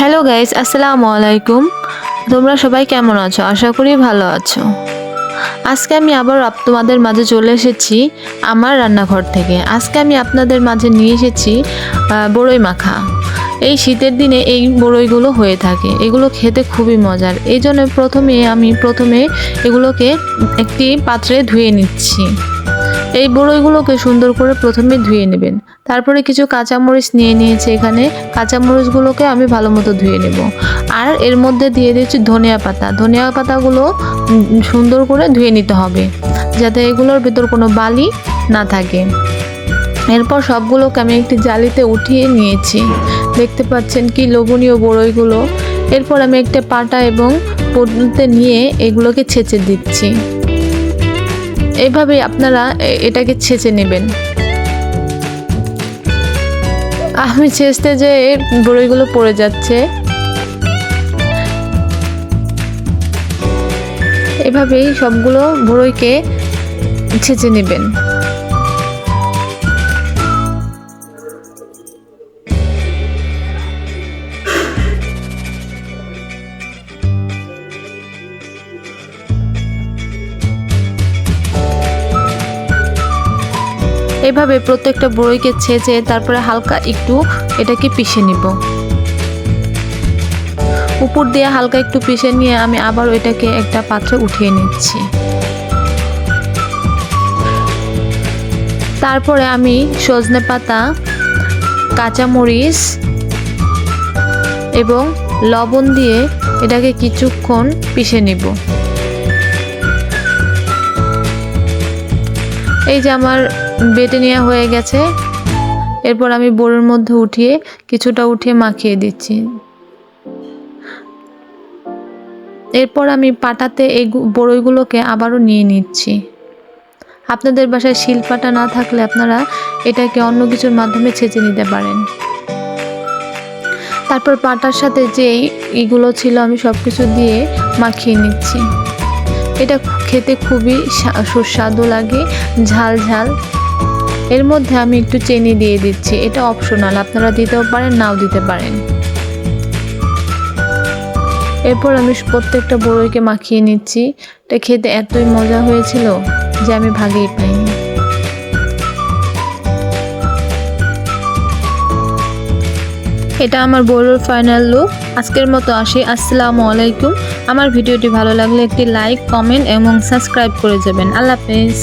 Hello guys, আসসালামু আলাইকুম। তোমরা সবাই কেমন আছো? আশা করি ভালো আছো। আজকে আমি আবার তোমাদের মাঝে চলে এসেছি আমার রান্নাঘর থেকে। আজকে আমি আপনাদের মাঝে নিয়ে এসেছি বড়ই মাখা। এই শীতের দিনে এই বড়ইগুলো হয়ে থাকে, এগুলো খেতে খুবই মজার। এই জন্য আমি প্রথমে এগুলোকে একটি পাত্রে ধুয়ে নিচ্ছি। এই বড়ইগুলোকে সুন্দর করে প্রথমে ধুয়ে নেবেন। তারপরে কিছু কাঁচামরিচ নিয়ে নিয়েছি। এখানে কাঁচামরিচগুলোকে আমি ভালো মতো ধুয়ে নেব। আর এর মধ্যে দিয়ে দিচ্ছি ধনিয়া পাতা। ধনিয়া পাতাগুলো সুন্দর করে ধুয়ে নিতে হবে, যাতে এগুলোর ভেতর কোনো বালি না থাকে। এরপর সবগুলোকে আমি একটি জালিতে উঠিয়ে নিয়েছি। দেখতে পাচ্ছেন কি লোভনীয় বড়ইগুলো। এরপর আমি একটা পাটা এবং পটুতে নিয়ে এগুলোকে ছেঁচে দিচ্ছি। এইভাবে আপনারা এটাকে ছেঁচে নেবেন। আমি ছেঁচতে যে বড়ইগুলো পড়ে যাচ্ছে। এভাবেই সবগুলো বড়ইকে ছেঁচে নেবেন। এভাবে প্রত্যেকটা বড়ইকে ছেঁচে তারপরে হালকা একটু এটাকে পিষে নিব। উপর দিয়ে হালকা একটু পিষে নিয়ে আমি আবার এটাকে একটা পাত্রে উঠিয়ে নিচ্ছি। তারপরে আমি সজনে পাতা, কাঁচামরিচ এবং লবণ দিয়ে এটাকে কিছুক্ষণ পিষে নিব। এই যে আমার বেটে নেওয়া হয়ে গেছে। এরপর আমি বড়ির মধ্যে কিছুটা উঠিয়ে মাখিয়ে দিচ্ছি। এরপর আমি পাটাতে এই বড়ইগুলোকে আবারও নিয়ে নিচ্ছি। আপনাদের বাসায় শিলপাটা না থাকলে আপনারা এটাকে অন্য কিছুর মাধ্যমে ছেঁচে নিতে পারেন। তারপর পাটার সাথে যে এইগুলো ছিল আমি সব কিছু দিয়ে মাখিয়ে নিচ্ছি। এটা খেতে খুবই সুস্বাদু লাগে, ঝাল ঝাল। এর মধ্যে আমি একটু চিনি দিয়ে দিচ্ছি। এটা অপশনাল, আপনারা দিতেও পারেন, নাও দিতে পারেন। এরপর আমি প্রত্যেকটা বড়ইকে মাখিয়ে নিচ্ছি। এটা খেতে এতই মজা হয়েছিল যে আমি ভাগেই পাইনি। এটা আমার বড়ির ফাইনাল লুক। আজকের মতো আসি। আসসালামু আলাইকুম। আমার ভিডিওটি ভালো লাগলে একটি লাইক, কমেন্ট এবং সাবস্ক্রাইব করে যাবেন। আল্লাহ হাফেজ।